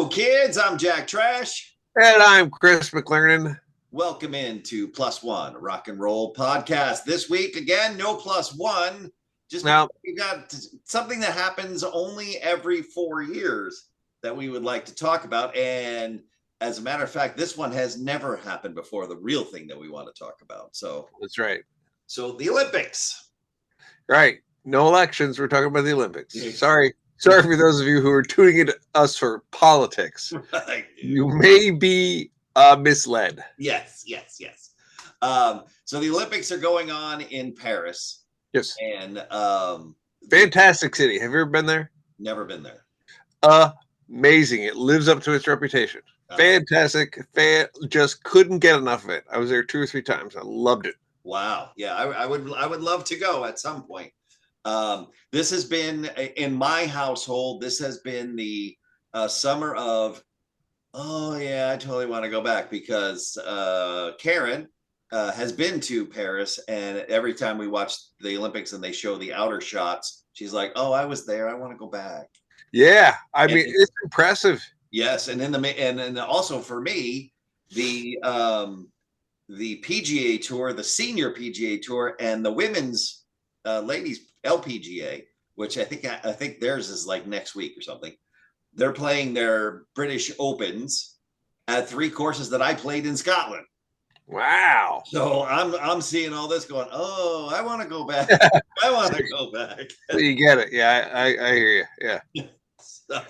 Hello, kids. I'm Jack Trash. And I'm Chris McLernon. Welcome into Plus One Rock and Roll Podcast. This week, again, no plus one. Just now, we got something that happens only every 4 years that we would like to talk about. And as a matter of fact, this one has never happened before. The real thing that we want to talk about. So that's right. So the Olympics. Right. No elections. We're talking about the Olympics. Sorry for those of you who are tuning in to us for politics. Right. You may be misled. Yes. So the Olympics are going on in Paris. Yes. And fantastic city. Have you ever been there? Never been there. Amazing. It lives up to its reputation. Fantastic. Just couldn't get enough of it. I was there 2 or 3 times. I loved it. Wow. Yeah, I would love to go at some point. This has been in my household. This has been the summer of. Oh yeah, I totally want to go back because Karen has been to Paris, and every time we watch the Olympics and they show the outer shots, she's like, "Oh, I was there. I want to go back." Yeah, I mean it's impressive. Yes, and and also for me, the PGA Tour, the senior PGA Tour, and the women's ladies LPGA, which I think theirs is like next week or something. They're playing their British Opens at 3 courses that I played in Scotland. Wow! So I'm seeing all this going. Oh, I want to go back. I want to go back. You get it? Yeah, I hear you. Yeah. So.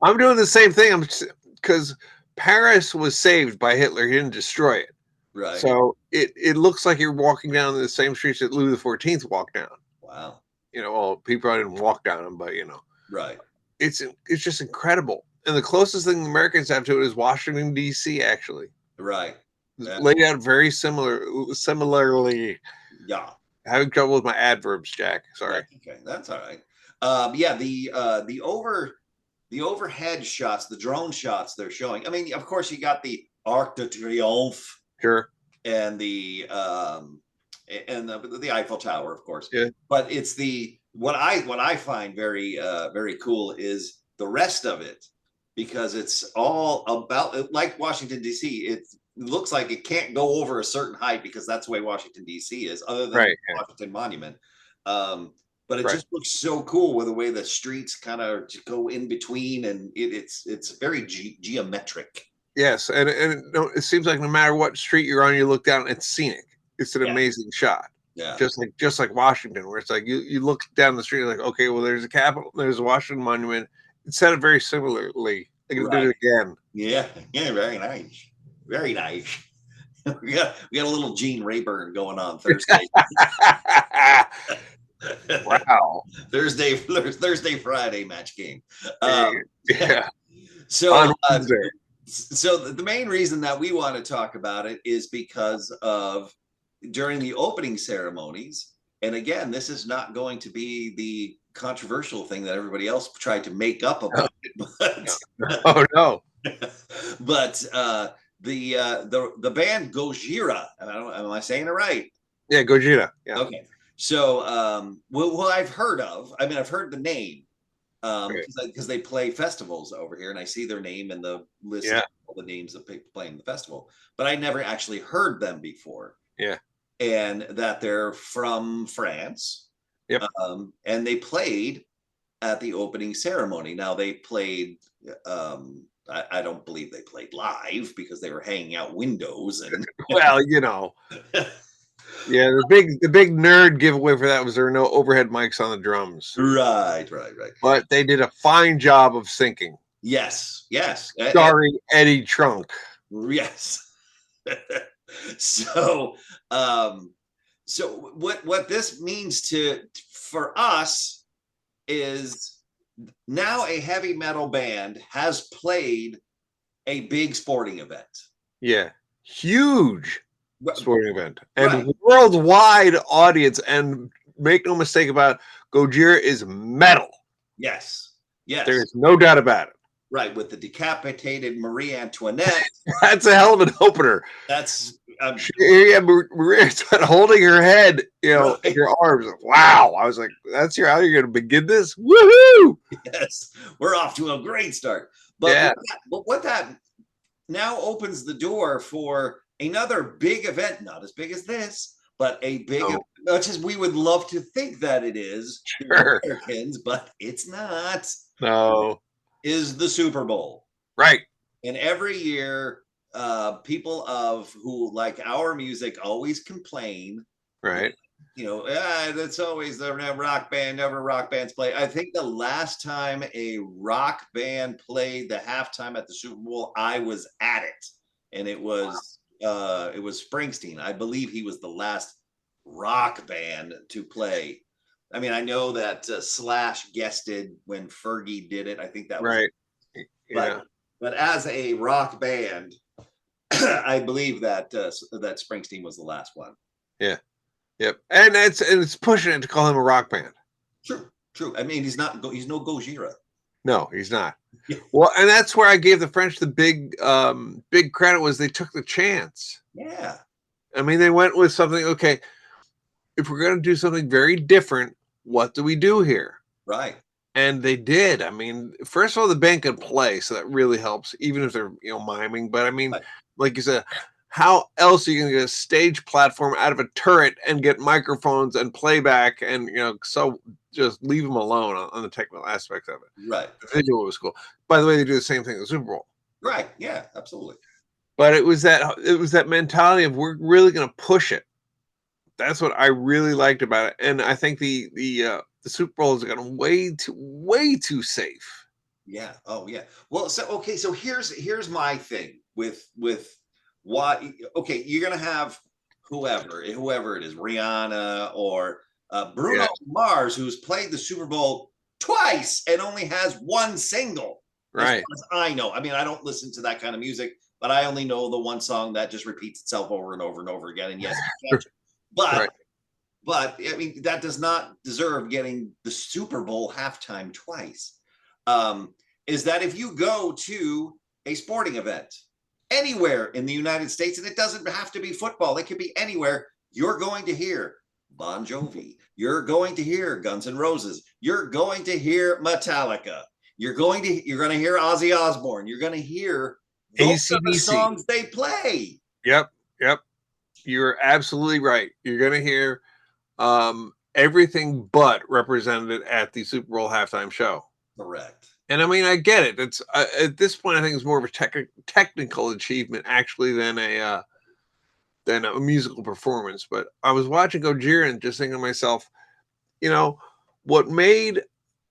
I'm doing the same thing. Because Paris was saved by Hitler. He didn't destroy it. Right. So it looks like you're walking down the same streets that Louis XIV walked down. Wow. Well, people didn't walk down them, but Right. It's just incredible. And the closest thing the Americans have to it is Washington, D.C., actually. Right. Yeah. Laid out very similarly. Yeah. Having trouble with my adverbs, Jack. Sorry. Okay, that's all right. Yeah, the overhead shots, the drone shots they're showing. I mean, of course, you got the Arc de Triomphe. Sure. And the Eiffel Tower, of course. Yeah. But it's what I find very very cool is the rest of it, because it's all about, like Washington D.C. It looks like it can't go over a certain height because that's the way Washington D.C. is, other than the Washington Monument. But it just looks so cool with the way the streets kind of go in between, and it's very geometric. Yes, and it seems like no matter what street you're on, you look down, it's scenic. It's an amazing shot. Yeah. Just like Washington, where it's like you look down the street, like, okay, well, there's a Capitol, there's a Washington Monument. It's set up very similarly. They can do it again. Yeah, very nice. Very nice. we got a little Gene Rayburn going on Thursday. Wow. Thursday, Friday match game. Yeah. So the main reason that we want to talk about it is because of during the opening ceremonies. And again, this is not going to be the controversial thing that everybody else tried to make up about it. But, oh no. But the band Gojira, am I saying it right? Yeah, Gojira. Yeah. Okay. So well, I've heard the name. Because they play festivals over here, and I see their name in the list of all the names of people playing the festival, but I never actually heard them before. Yeah. And that they're from France. Yep. And they played at the opening ceremony. Now they played, I don't believe they played live because they were hanging out windows and well, yeah, the big nerd giveaway for that was there were no overhead mics on the drums. Right. But they did a fine job of syncing. Yes. Starring Eddie Trunk. Yes. So what this means for us is now a heavy metal band has played a big sporting event. Yeah, huge sporting event and worldwide audience, and make no mistake about it, Gojira is metal. Yes, there's no doubt about it. Right, with the decapitated Marie Antoinette. That's a hell of an opener. That's Marie Antoinette holding her head, in your arms. Wow, I was like, that's how you're going to begin this? Woohoo! Yes, we're off to a great start. But Yeah. what that now opens the door for another big event, not as big as this, but a big, No. much as we would love to think that it is, Sure. Americans, but it's not, No. is the Super Bowl. Right. And every year, people of who like our music always complain, Right. that's always the rock band, never rock bands play. I think the last time a rock band played the halftime at the Super Bowl, I was at it, and it was Springsteen. I believe he was the last rock band to play. I mean, I know that Slash guested when Fergie did it. I think that was, Right. but Yeah. but as a rock band, I believe that that Springsteen was the last one. Yeah. Yep. And it's pushing it to call him a rock band. True, true. I mean, he's no Gojira. No, he's not. Yeah. Well, and that's where I gave the French the big credit was they took the chance. Yeah. I mean, they went with something, okay, if we're going to do something very different, what do we do here? Right. And they did. I mean, first of all, the band can play, so that really helps, even if they're miming. But I mean, Right. like you said, how else are you going to get a stage platform out of a turret and get microphones and playback and so just leave them alone on the technical aspect of it. Right. The visual was cool. By the way, they do the same thing at the Super Bowl. Right. Yeah, absolutely. But it was that mentality of we're really going to push it. That's what I really liked about it, and I think the Super Bowl has gotten way too safe. Yeah. Oh, yeah. Well, so okay. So here's my thing with what. Okay, you're gonna have whoever it is, Rihanna or Bruno Yeah. Mars, who's played the Super Bowl twice and only has one single. As Right. far as I know. I mean, I don't listen to that kind of music, but I only know the one song that just repeats itself over and over and over again. And yes, it's catchy. But Right. but I mean, that does not deserve getting the Super Bowl halftime twice. Is that if you go to a sporting event anywhere in the United States, and it doesn't have to be football, it could be anywhere, you're going to hear Bon Jovi, you're going to hear Guns N' Roses, you're going to hear Metallica, you're going to hear Ozzy Osbourne, you're going to hear those are the AC/DC. songs they play. Yep. You're absolutely right. You're gonna hear everything but represented at the Super Bowl halftime show. Correct. And I mean, I get it. It's at this point, I think it's more of a technical achievement actually than a musical performance. But I was watching Gojira and just thinking to myself, what made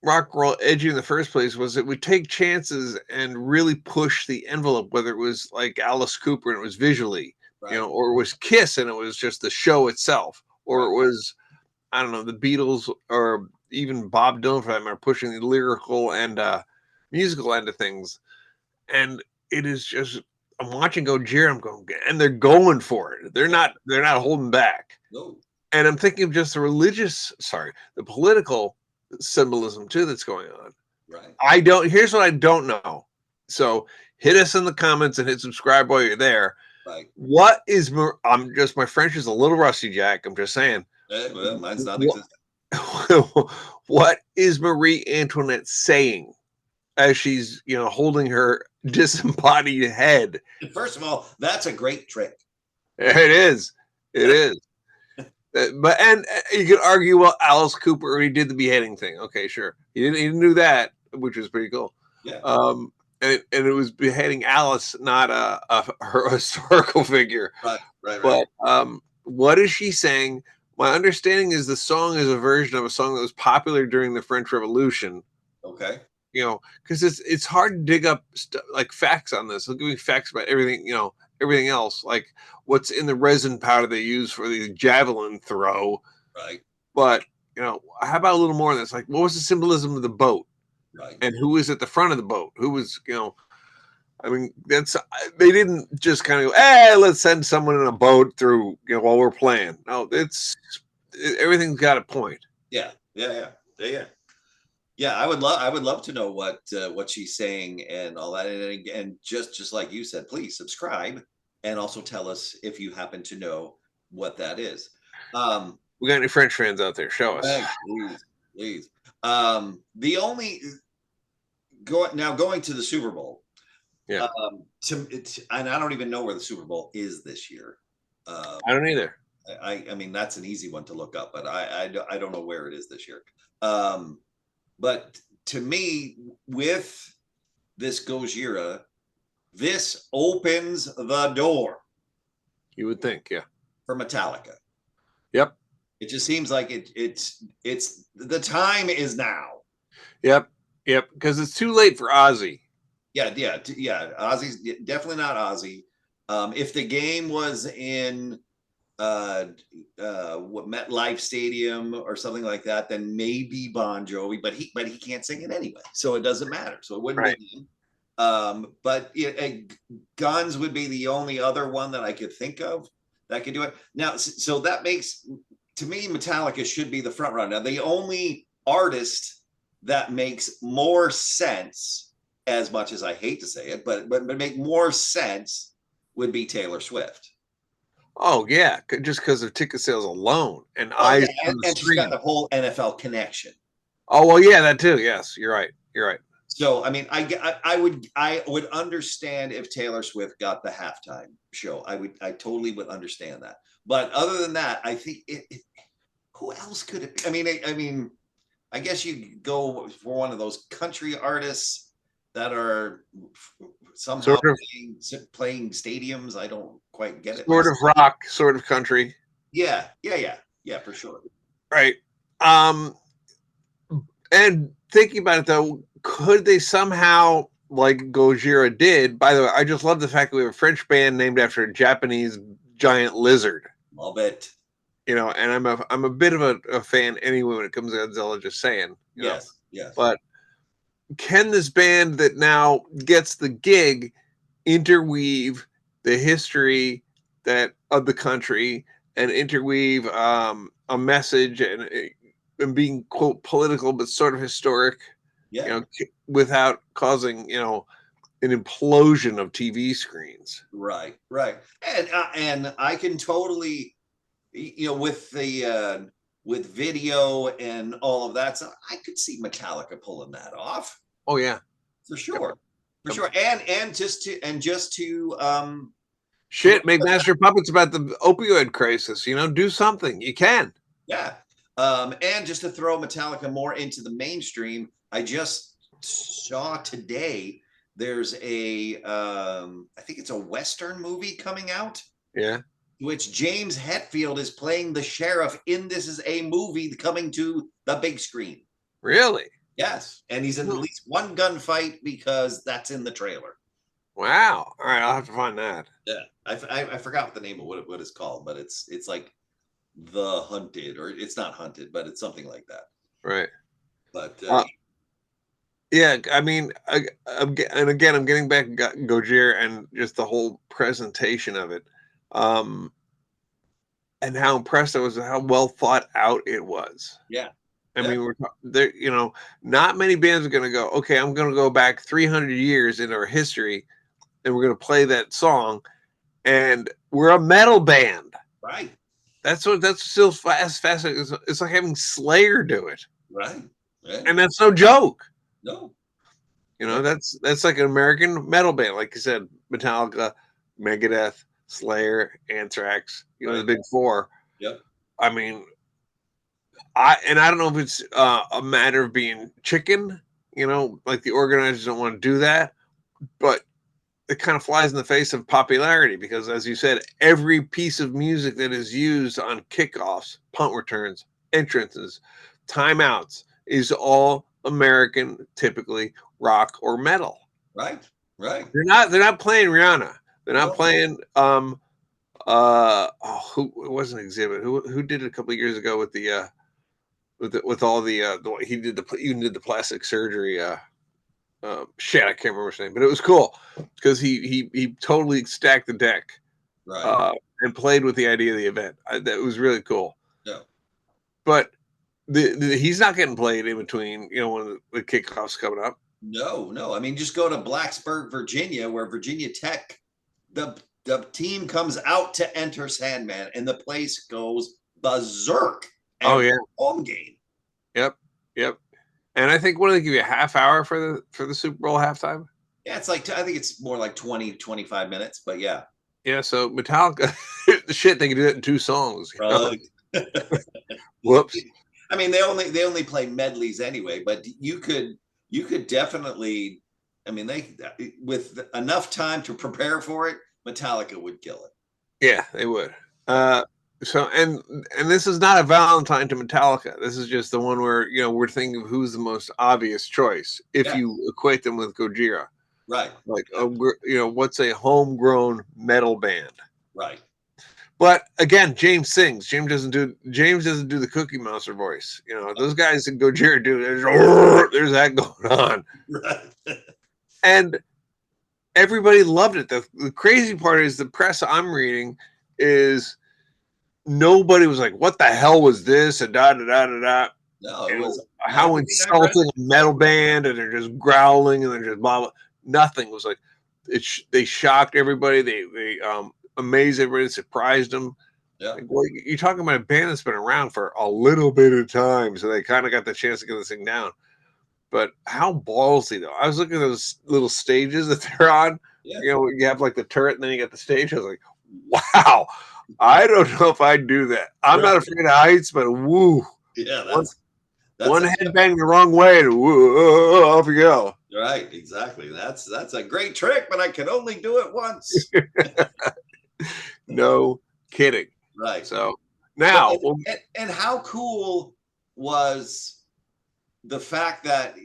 rock and roll edgy in the first place was it would take chances and really push the envelope, whether it was like Alice Cooper and it was visually, Right. or it was Kiss and it was just the show itself, or it was, I don't know, the Beatles or even Bob Dylan for that matter, pushing the lyrical and musical end of things. And it is just, I'm watching Gojira, I'm going, and they're going for it. They're not holding back. No. And I'm thinking of just the political symbolism too that's going on. Right. Here's what I don't know. So hit us in the comments and hit subscribe while you're there. Right. What is, my French is a little rusty, Jack. I'm just saying. Well, mine's not existent. What is Marie Antoinette saying as she's, holding her disembodied head? First of all, that's a great trick. It is. But you could argue, well, Alice Cooper already did the beheading thing. Okay, sure, he didn't do that, which was pretty cool. Yeah. And it was beheading Alice, not her historical figure. Right. But what is she saying? My understanding is the song is a version of a song that was popular during the French Revolution. Okay. Because it's hard to dig up like facts on this. They'll give me facts about everything, everything else, like what's in the resin powder they use for the javelin throw. Right. But, how about a little more of this? Like, what was the symbolism of the boat? Right. And who was at the front of the boat? Who was, I mean, they didn't just kind of go, hey, let's send someone in a boat through, while we're playing. No, everything's got a point. Yeah. Yeah, I would love to know what she's saying and all that. And just like you said, please subscribe and also tell us if you happen to know what that is. We got any French fans out there? Show us. Thanks, please. The only going to the Super Bowl, Yeah. And I don't even know where the Super Bowl is this year. I don't either. I mean, that's an easy one to look up, but I don't know where it is this year. But to me, with this Gojira, this opens the door You would think, yeah. for Metallica. Yep. It just seems like it's the time is now. Yep. Yep. Because it's too late for Ozzy. Yeah. Ozzy's definitely not Ozzy. If the game was in what MetLife Stadium or something like that, then maybe Bon Jovi, but he can't sing it anyway, so it doesn't matter. So it wouldn't be him. But Guns would be the only other one that I could think of that could do it. Now, so that makes, to me, Metallica should be the front runner. Now, the only artist that makes more sense, as much as I hate to say it, but make more sense would be Taylor Swift. Oh yeah, just because of ticket sales alone and Yeah, and she's got the whole NFL connection. Oh well, yeah, that too. Yes, you're right. You're right. So I mean, I would understand if Taylor Swift got the halftime show. I totally would understand that. But other than that, I think who else could it be? I mean, I guess you go for one of those country artists that are somehow sort of, playing stadiums. I don't quite get it. Sort of rock, sort of country. Yeah, for sure. Right. And thinking about it though, could they somehow, like Gojira did? By the way, I just love the fact that we have a French band named after a Japanese giant lizard. Love it. You know, and I'm a bit of a fan anyway when it comes to Godzilla. Just saying. Yes. But can this band that now gets the gig interweave the history of the country and interweave a message and being quote political but sort of historic, without causing an implosion of TV screens. Right. And I can totally, with the with video and all of that, so I could see Metallica pulling that off. Oh yeah, for sure. For sure. And just to make Master Puppets about the opioid crisis, do something. You can. Yeah. And just to throw Metallica more into the mainstream, I just saw today there's I think it's a Western movie coming out. Yeah. Which James Hetfield is playing the sheriff in. This is a movie coming to the big screen. Really? Yes. And he's in at least one gunfight because that's in the trailer. Wow. All right. I'll have to find that. Yeah. I forgot what the name of what it's called, but it's like The Hunted, or it's not Hunted, but it's something like that. Right. But yeah, I mean, I'm getting back Gojira and just the whole presentation of it, and how impressed I was with how well thought out it was. Yeah. I mean, we're there. Not many bands are going to go, okay, I'm going to go back 300 years in our history, and we're going to play that song, and we're a metal band. Right. That's still fascinating. It's like having Slayer do it. Right. And that's no joke. No. That's like an American metal band, like you said, Metallica, Megadeth, Slayer, Anthrax. The big four. Yep. I mean, I don't know if it's a matter of being chicken, like the organizers don't want to do that, but it kind of flies in the face of popularity because, as you said, every piece of music that is used on kickoffs, punt returns, entrances, timeouts is all American, typically rock or metal. Right. They're not playing Rihanna. They're not playing who it wasn't Exhibit. Who did it a couple of years ago with the with all the he did the plastic surgery. Shit, I can't remember his name, but it was cool because he totally stacked the deck, right, and played with the idea of the event. That was really cool. Yeah, but he's not getting played in between. When the kickoffs coming up. No. I mean, just go to Blacksburg, Virginia, where Virginia Tech, the team comes out to enter Sandman, and the place goes berserk. Oh yeah, home game. Yep. And I think what do they give you, a half hour for the Super Bowl halftime? Yeah, it's like I think it's more like 20, 25 minutes, but yeah. Yeah, so Metallica, the shit, they can do it in 2 songs. You know? Right. Whoops. I mean, they only play medleys anyway, but you could definitely. I mean, they with enough time to prepare for it, Metallica would kill it. Yeah, they would. Yeah, So and this is not a Valentine to Metallica. This is just the one where we're thinking of who's the most obvious choice if yeah, you equate them with Gojira. right, Like, what's a homegrown metal band? right. But again, James doesn't do the Cookie Monster voice. Those guys in Gojira do. There's that going on, Right. and everybody loved it. The crazy part is the press I'm reading is nobody was like, "What the hell was this?" and da da da da da. No, it was How everything I read. insulting a metal band, and they're just growling and they're just blah blah. Nothing was like they shocked everybody. They amazed everybody, surprised them. Yeah, Like, well, you're talking about a band that's been around for a little bit of time, so they kind of got the chance to get this thing down. But how ballsy though! I was looking at those little stages that they're on. yeah, You have like the turret, and then you got the stage. I was like, wow. I don't know if I'd do that. I'm not right. afraid of heights, but woo, Yeah. one That's one a headbang the wrong way, and woo, off you go. right. Exactly. That's a great trick, but I can only do it once. No kidding. Right. So But now, well, and how cool was the fact that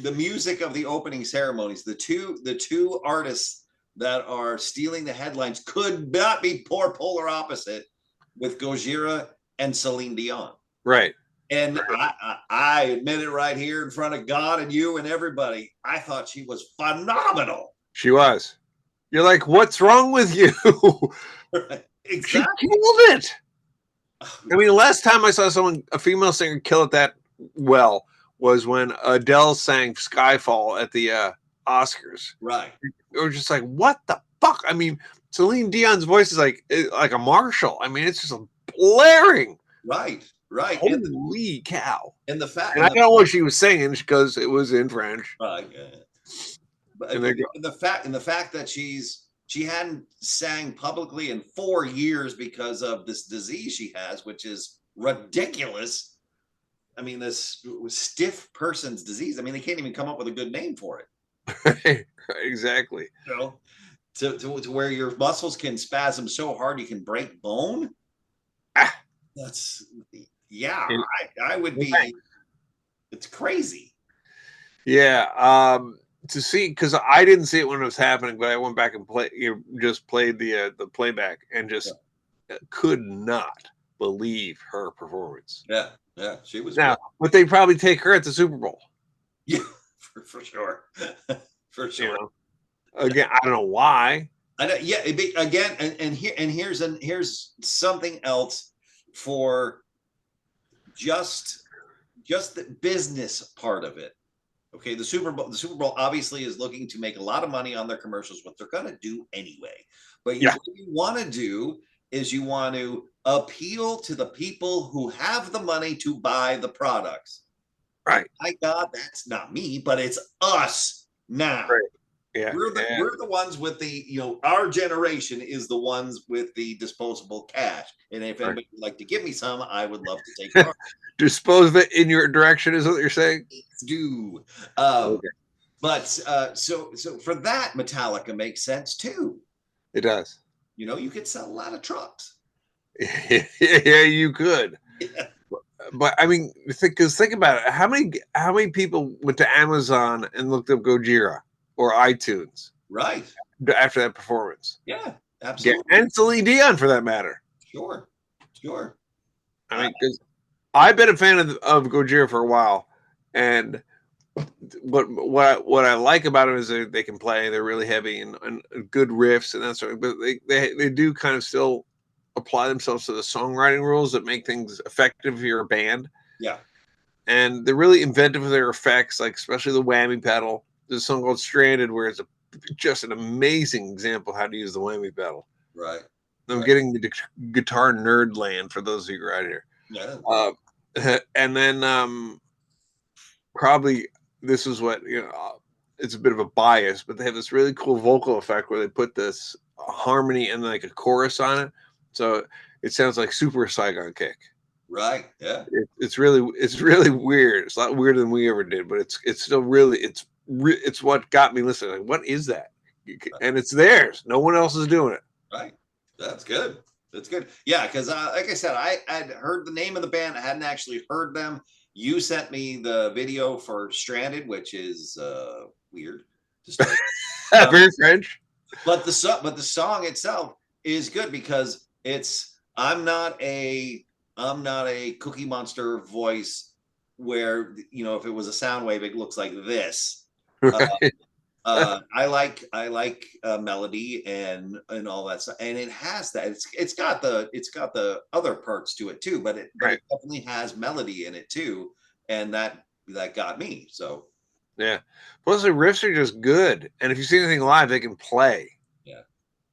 the music of the opening ceremonies, the two artists that are stealing the headlines could not be more polar opposite with Gojira and Celine Dion. right. And I admit it right here in front of God and you and everybody. I thought she was phenomenal. She was. You're like, what's wrong with you? She Exactly. killed it. I mean, the last time I saw a female singer, kill it that well was when Adele sang Skyfall at the Oscars. Right. It was just like, what the fuck? I mean, Celine Dion's voice is like a Marshall. I mean, it's just blaring. Right. Right. Holy cow. And the fact And I don't know what she was singing because it was in French. right. But And they go, the fact that she hadn't sang publicly in 4 years because of this disease she has, which is ridiculous. I mean, this stiff person's disease. I mean, they can't even come up with a good name for it. exactly. You know, to where your muscles can spasm so hard you can break bone. Ah, That's yeah. and- I would be. It's crazy. yeah. To see, because I didn't see it when it was happening, but I went back and just played the playback and just could not believe her performance. Yeah. Yeah. She was Now, great. but they probably take her at the Super Bowl. Yeah, for sure. For sure. Again, I don't know why. I know, yeah. Again, and here's something else for just the business part of it. Okay, the Super Bowl obviously is looking to make a lot of money on their commercials, what they're going to do anyway. But Yeah. what you want to do is you want to appeal to the people who have the money to buy the products. Right. My God, that's not me, but it's us now. Right. Yeah. We're the ones with our generation is the ones with the disposable cash. And if anybody would like to give me some, I would love to take part. Dispose of it in your direction is what you're saying. Do. Okay. But so for that, Metallica makes sense too. It does. You could sell a lot of trucks. Yeah, you could. Yeah. But I mean, think about it. How many people went to Amazon and looked up Gojira or iTunes Right. after that performance? Yeah, absolutely. And Celine Dion for that matter. Sure. I mean, because I've been a fan of Gojira for a while, and what I like about them is they can play. They're really heavy and good riffs and that sort of. But they do kind of still apply themselves to the songwriting rules that make things effective for your band. Yeah. And they're really inventive with their effects, like especially the whammy pedal. There's a song called "Stranded" where it's just an amazing example of how to use the whammy pedal. Right. I'm getting the guitar nerd land for those of you right here. Yeah. And then probably this is what it's a bit of a bias, but they have this really cool vocal effect where they put this harmony and like a chorus on it, so it sounds like Super Saigon Kick. Right. Yeah. It's really weird. It's a lot weirder than we ever did, but it's still really it's what got me listening. Like, what is that? And it's theirs. No one else is doing it. Right. That's good. That's good. Yeah, because like I said, I'd heard the name of the band. I hadn't actually heard them. You sent me the video for Stranded, which is weird to start. Very French. But the song itself is good because I'm not a Cookie Monster voice where, you know, if it was a sound wave, it looks like this. Right. I like melody and all that stuff, and it has that. It's got the other parts to it too, but it definitely has melody in it too, and that got me. So yeah. Plus the riffs are just good, and if you see anything live, they can play.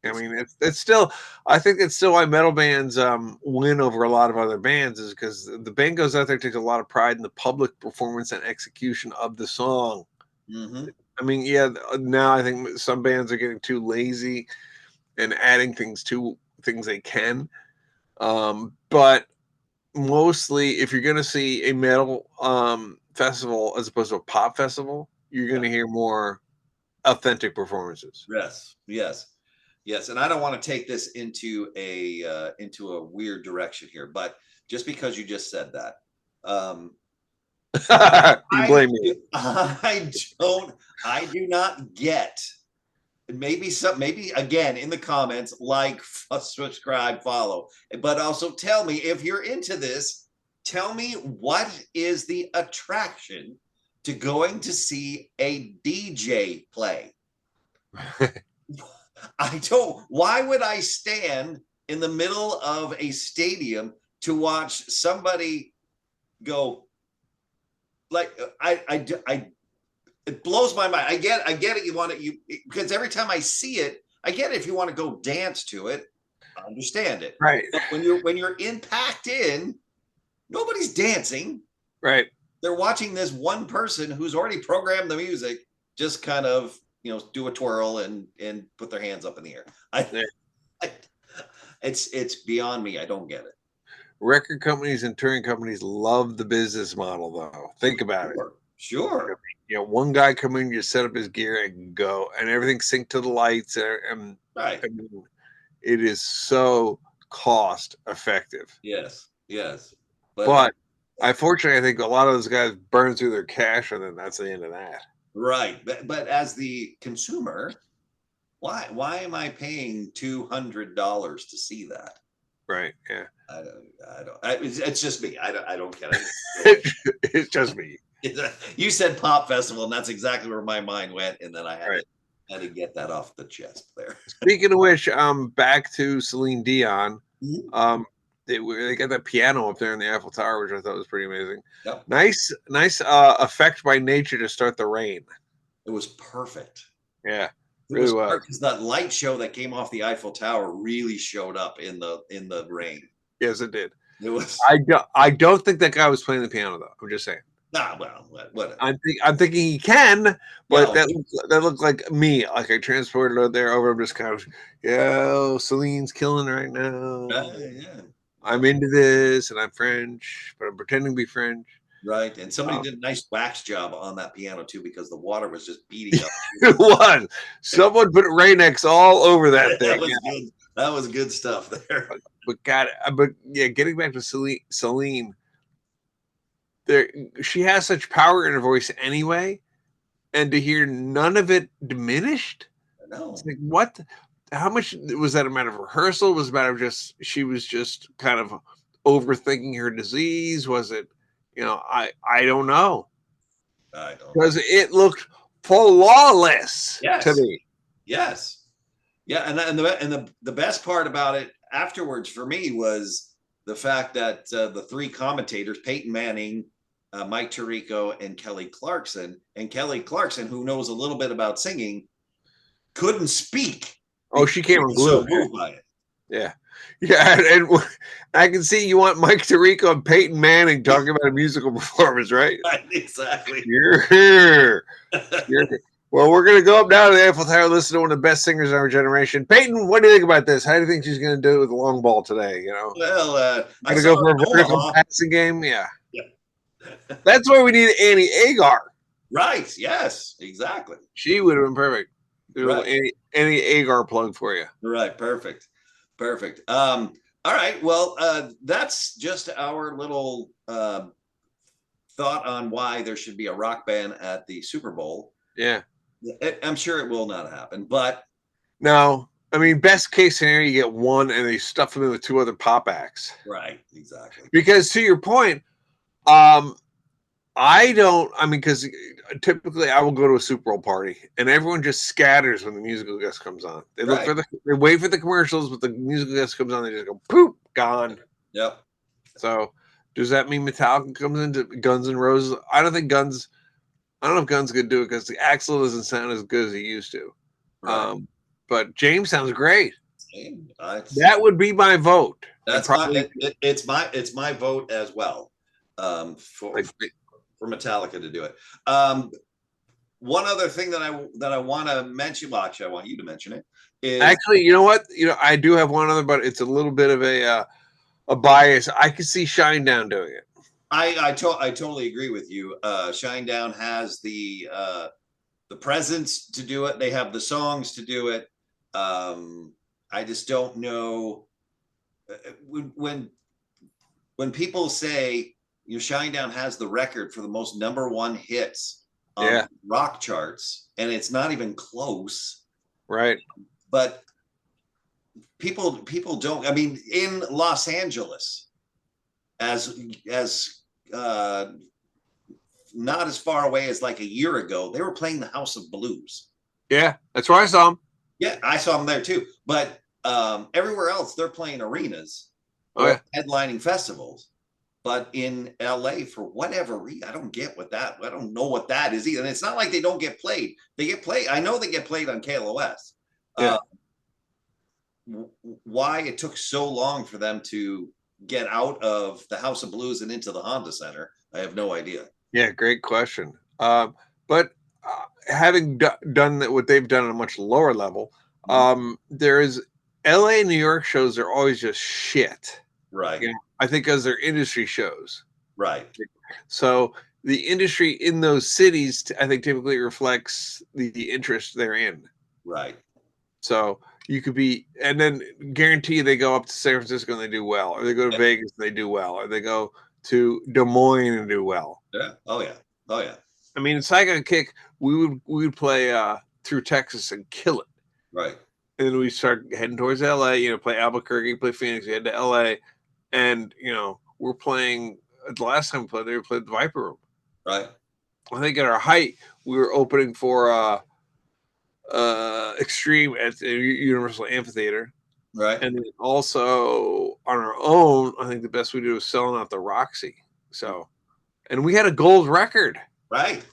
yeah. I mean, it's still. I think it's still why metal bands win over a lot of other bands, is because the band goes out there, takes a lot of pride in the public performance and execution of the song. Mm-hmm. I mean, yeah. Now I think some bands are getting too lazy and adding things they can. But mostly, if you're going to see a metal festival as opposed to a pop festival, you're going to hear more authentic performances. Yes. Yes. Yes, and I don't want to take this into a weird direction here, but just because you just said that, You blame me. I do not get. Maybe again in the comments, like, subscribe, follow, but also tell me if you're into this. Tell me what is the attraction to going to see a DJ play. I don't. Why would I stand in the middle of a stadium to watch somebody go? Like it blows my mind. I get it. You want it, because every time I see it, I get it. If you want to go dance to it, I understand it. Right. But when you're packed in, nobody's dancing. Right. They're watching this one person who's already programmed the music, just kind of, you know, do a twirl and put their hands up in the air. It's beyond me. I don't get it. Record companies and touring companies love the business model, though. Think about it. Sure. You know, one guy come in, you set up his gear and go, and everything synced to the lights. And right. I mean, it is so cost effective. Yes. But unfortunately, I think a lot of those guys burn through their cash, and then that's the end of that. Right. But as the consumer, why am I paying $200 to see that? Right. Yeah. I don't. It's just me. I don't get it. It's just me. You said pop festival, and that's exactly where my mind went, and then I had to get that off the chest there. Speaking of which, back to Celine Dion. Mm-hmm. They got that piano up there in the Eiffel Tower, which I thought was pretty amazing. Yep. Nice effect by nature to start the rain. It was perfect. Yeah, it really was. Because that light show that came off the Eiffel Tower really showed up in the rain. Yes, it did. It was. I don't think that guy was playing the piano though. I'm just saying. Nah, well, whatever. I'm thinking he can, but that looked like me. Like I transported out there over. I'm just kind of, Celine's killing right now. Yeah. I'm into this, and I'm French, but I'm pretending to be French. Right, and somebody did a nice wax job on that piano too, because the water was just beating up. It was. Someone put Rain-X all over that thing. That was good. That was good stuff there. But getting back to Celine, she has such power in her voice anyway, and to hear none of it diminished. I know. It's like, what? How much was that a matter of rehearsal? Was it a matter of she was just kind of overthinking her disease? Was it, I don't know. I don't, because it looked flawless to me. Yes. Yeah. And the best part about it afterwards for me was the fact that the three commentators, Peyton Manning, Mike Tirico, and Kelly Clarkson, who knows a little bit about singing, couldn't speak. Oh, she came unglued. So moved by it. Yeah. Yeah, and I can see you want Mike Tirico and Peyton Manning talking about a musical performance, right? Right, exactly. You're here. Well, we're going to go up now to the Eiffel Tower, listen to one of the best singers in our generation. Peyton, what do you think about this? How do you think she's going to do it with the long ball today? Well, I Going to saw go her for a in vertical Omaha. passing game? Yeah. Yeah. That's why we need Annie Agar. Right. Yes. Exactly. She would have been perfect. Right. Any Agar plug for you. Right. Perfect. Perfect. All right. Well, that's just our little thought on why there should be a rock band at the Super Bowl. Yeah. I'm sure it will not happen, but no. I mean, best case scenario, you get one and they stuff them in with two other pop acts. Right. Exactly. Because to your point, because typically I will go to a Super Bowl party and everyone just scatters when the musical guest comes on. They they wait for the commercials, but the musical guest comes on, they just go poop, gone. Yep. So does that mean Metallica comes into Guns N' Roses? I don't know if Guns could do it because the Axl doesn't sound as good as he used to. Right. But James sounds great. That would be my vote. That's it's my vote as well. For Metallica to do it. One other thing that I want to mention, well, actually, I want you to mention it. Actually, you know what? I do have one other, but it's a little bit of a bias. I could see Shinedown doing it. I totally agree with you. Shinedown has the presence to do it. They have the songs to do it. I just don't know when people say Shinedown has the record for the most #1 hits on rock charts, and it's not even close. Right. But people don't. I mean, in Los Angeles, as not as far away as like a year ago, they were playing the House of Blues. Yeah, that's where I saw them. Yeah, I saw them there too. But everywhere else, they're playing arenas or headlining festivals. But in LA, for whatever reason, I don't get I don't know what that is either. And it's not like they don't get played. They get played. I know they get played on KLOS. Yeah. Why it took so long for them to get out of the House of Blues and into the Honda Center, I have no idea. Yeah, great question. But having done what they've done on a much lower level, there is LA and New York shows are always just shit. Right. I think because they're industry shows. Right. So the industry in those cities, I think, typically reflects the interest they're in. Right. So you could be, and then guarantee they go up to San Francisco and they do well, or they go to Vegas and they do well, or they go to Des Moines and do well. Yeah. Oh yeah. Oh yeah. I mean, it's like a kick. We would play through Texas and kill it. Right. And then we start heading towards LA, play Albuquerque, play Phoenix, we head to LA. And, we're playing, the last time we played the Viper Room. Right. I think at our height, we were opening for Extreme at the Universal Amphitheater. Right. And then also on our own, I think the best we did was selling out the Roxy. So, and we had a gold record. Right.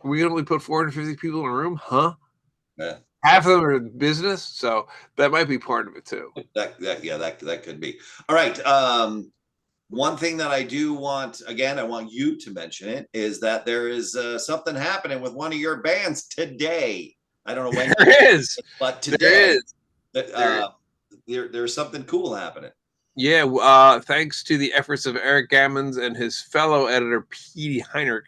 We only put 450 people in a room, huh? Yeah. Half of them are in business, so that might be part of it too. That could be. All right. One thing that I do want, again, I want you to mention it, is that there is something happening with one of your bands today. I don't know when there is, but today there's something cool happening. Yeah, thanks to the efforts of Eric Gammons and his fellow editor Petey Heinrich,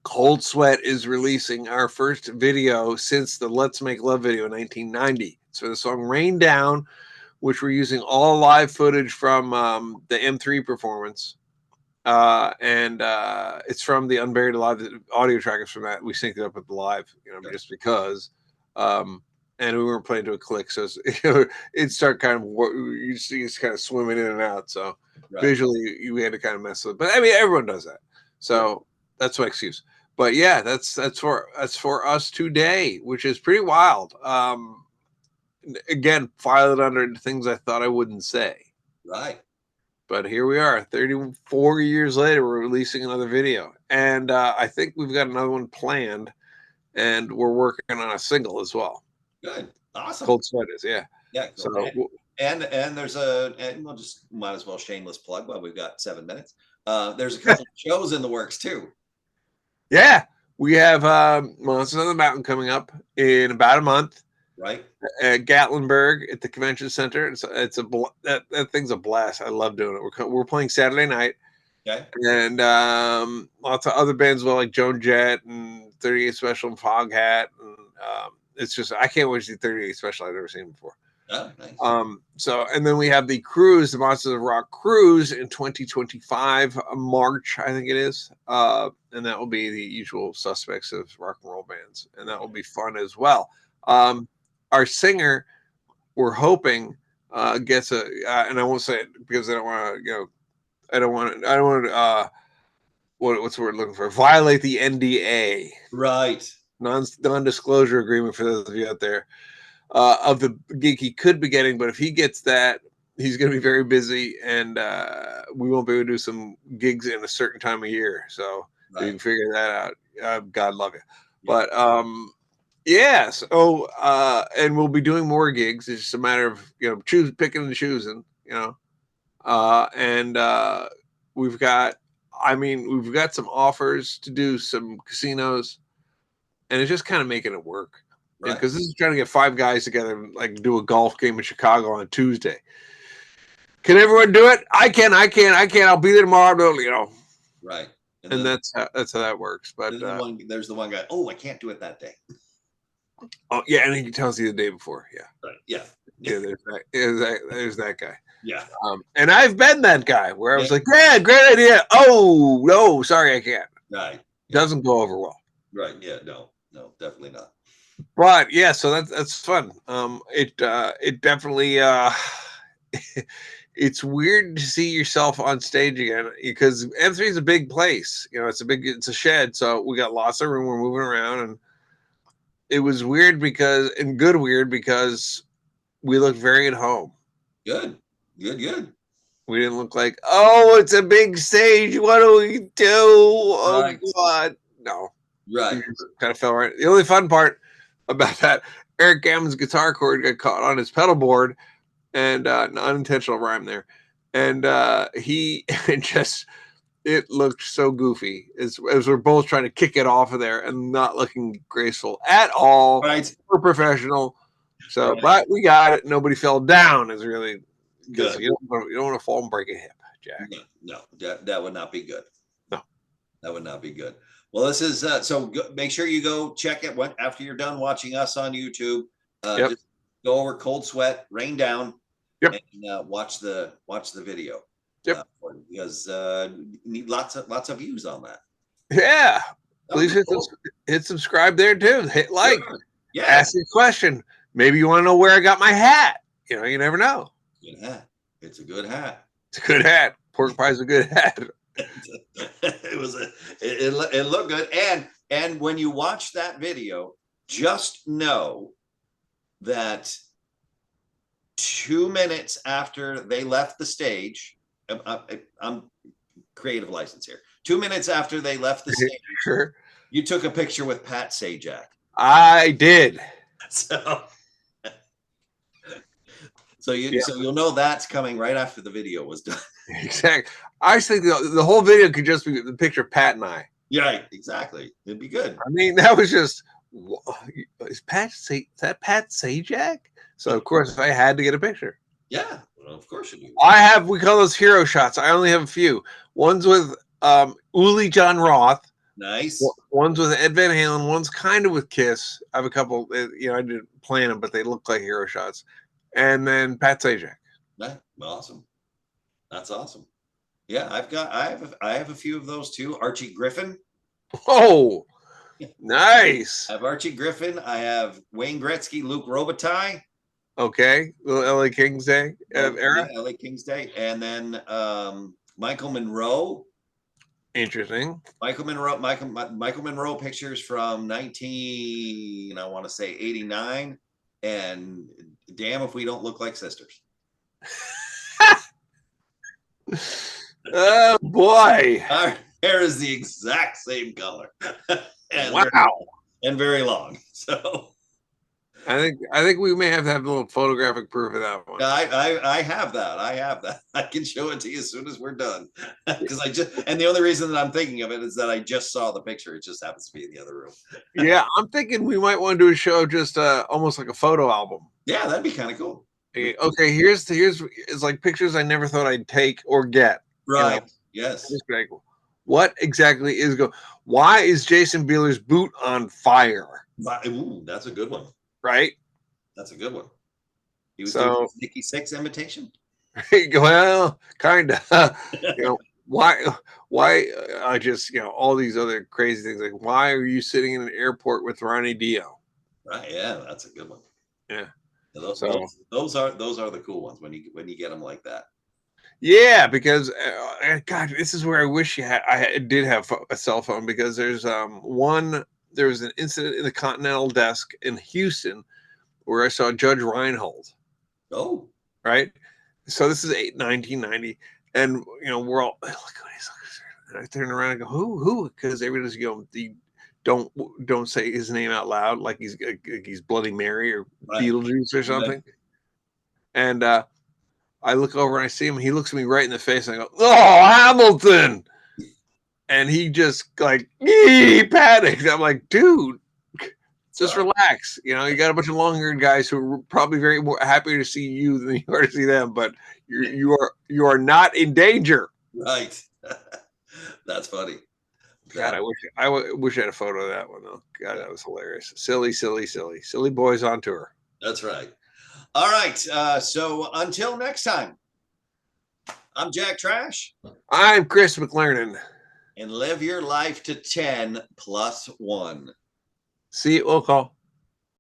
Cold Sweat is releasing our first video since the Let's Make Love video in 1990. It's for the song Rain Down, which we're using all live footage from the M3 performance. And it's from the Unburied Alive. The audio track is from that. We synced it up with the live, just because. And we weren't playing to a click, so it started kind of, you see it's kind of swimming in and out. So visually, we had to kind of mess with it. But I mean, everyone does that. So that's my excuse. But yeah, that's for us today, which is pretty wild. Again, file it under things I thought I wouldn't say. Right. But here we are, 34 years later, we're releasing another video. And I think we've got another one planned, and we're working on a single as well. Good. Awesome. Cold Sweat is, yeah. Yeah. So, and there's and we'll just might as well shameless plug while we've got 7 minutes. There's a couple of shows in the works too. Yeah. We have Monsters on the Mountain coming up in about a month Right. at Gatlinburg at the convention center. That thing's a blast. I love doing it. We're playing Saturday night, Okay. and lots of other bands, well, like Joan Jett and 38 Special and Foghat, and it's just I can't wait to see 38 Special. I've never seen before. Oh, nice. So, and then we have the cruise, the Monsters of Rock cruise in 2025, March, I think it is. And that will be the usual suspects of rock and roll bands. And that will be fun as well. Our singer, we're hoping, gets and I won't say it because I don't want to, I don't want to, what's the word looking for? Violate the NDA. Right. Non-disclosure agreement for those of you out there. Of the gig he could be getting, but if he gets that, he's going to be very busy, and we won't be able to do some gigs in a certain time of year. So you can figure that out. God love you. Yeah. But yeah, so and we'll be doing more gigs. It's just a matter of picking and choosing, and we've got some offers to do some casinos, and it's just kind of making it work. Because this is trying to get 5 guys together and like do a golf game in Chicago on Tuesday. Can everyone do it? I can. I'll be there tomorrow. Right. And that's how that works. But there's the one guy. Oh, I can't do it that day. Oh yeah, and he tells you the day before. Yeah. Right. Yeah. Yeah. There's that guy. Yeah. And I've been that guy where I was like, yeah, great idea. Oh no, sorry, I can't. Right. Doesn't go over well. Right. Yeah. No, definitely not. But yeah, so that's fun. It definitely it's weird to see yourself on stage again because M3 is a big place. It's a shed, so we got lots of room. We're moving around, and it was weird because we looked very at home. Good. We didn't look like, oh, it's a big stage. What do we do? Oh God, no. Right. Kind of fell right. The only fun part about that, Eric Gammon's guitar cord got caught on his pedal board, and an unintentional rhyme there, and it looked so goofy as we're both trying to kick it off of there and not looking graceful at all. Right, we're professional, so but we got it. Nobody fell down. Is really good. You don't want to fall and break a hip, Jack. No, that would not be good. No, that would not be good. Well, this is make sure you go check it after you're done watching us on YouTube. Just go over Cold Sweat, Rain Down, and watch the video. Yep. Because need lots of views on that. Yeah. Please hit subscribe there too. Hit like. Yeah. Ask me a question. Maybe you want to know where I got my hat. You never know. Good hat. It's a good hat. It's a good hat. Pork pie's a good hat. It looked good, and when you watch that video, just know that 2 minutes after they left the stage, I'm creative license here. 2 minutes after they left the stage, sure, you took a picture with Pat Sajak. I did. So you'll know that's coming right after the video was done. Exactly. I think the whole video could just be the picture of Pat and I. Yeah, exactly. It'd be good. I mean, that was just is that Pat Sajak? So of course I had to get a picture. Yeah, well, of course you do. We call those hero shots. I only have a few. One's with Uli John Roth. Nice. One's with Ed Van Halen. One's kind of with Kiss. I have a couple. I didn't plan them, but they look like hero shots. And then Pat Sajak. Yeah, awesome. That's awesome. Yeah, I have a few of those too. Archie Griffin. Oh, nice. I have Archie Griffin. I have Wayne Gretzky, Luke Robitaille. Okay, little LA Kings Day era. Yeah, LA Kings Day, and then Michael Monroe. Interesting. Michael Monroe pictures from 1989, and damn if we don't look like sisters. Oh boy, our hair is the exact same color. And wow, and very long. So I think we may have to have a little photographic proof of that one. I have that. I have that. I can show it to you as soon as we're done. Because and the only reason that I'm thinking of it is that I just saw the picture. It just happens to be in the other room. Yeah, I'm thinking we might want to do a show just almost like a photo album. Yeah, that'd be kind of cool. Okay, here's it's like pictures I never thought I'd take or get. Right. You know? Yes. What exactly is why is Jason Bieler's boot on fire? Ooh, that's a good one. Right? That's a good one. He was doing his Nikki Sixx imitation. Well, kind of. You know, why I just, you know, all these other crazy things like why are you sitting in an airport with Ronnie Dio? Right. Yeah, that's a good one. Yeah. Those are the cool ones when you get them like that. Yeah, because God, this is where I wish I did have a cell phone because there was an incident in the Continental Desk in Houston where I saw Judge Reinhold. Oh, right. So this is 1990, and you know we're all look. And I turn around and go, who? Because everybody's don't say his name out loud like he's Bloody Mary or right. Beetlejuice or something. Right. And I look over and I see him. He looks at me right in the face and I go, "Oh, Hamilton!" And he just like he panicked. I'm like, dude, just relax. You know, you got a bunch of long-haired guys who are probably very more happy to see you than you are to see them, but you are not in danger. Right. That's funny. God, I wish I had a photo of that one though. God, that was hilarious. Silly boys on tour. That's right. All right. So until next time, I'm Jack Trash. I'm Chris McLernon. And live your life to 10 plus 1. See you. We'll call.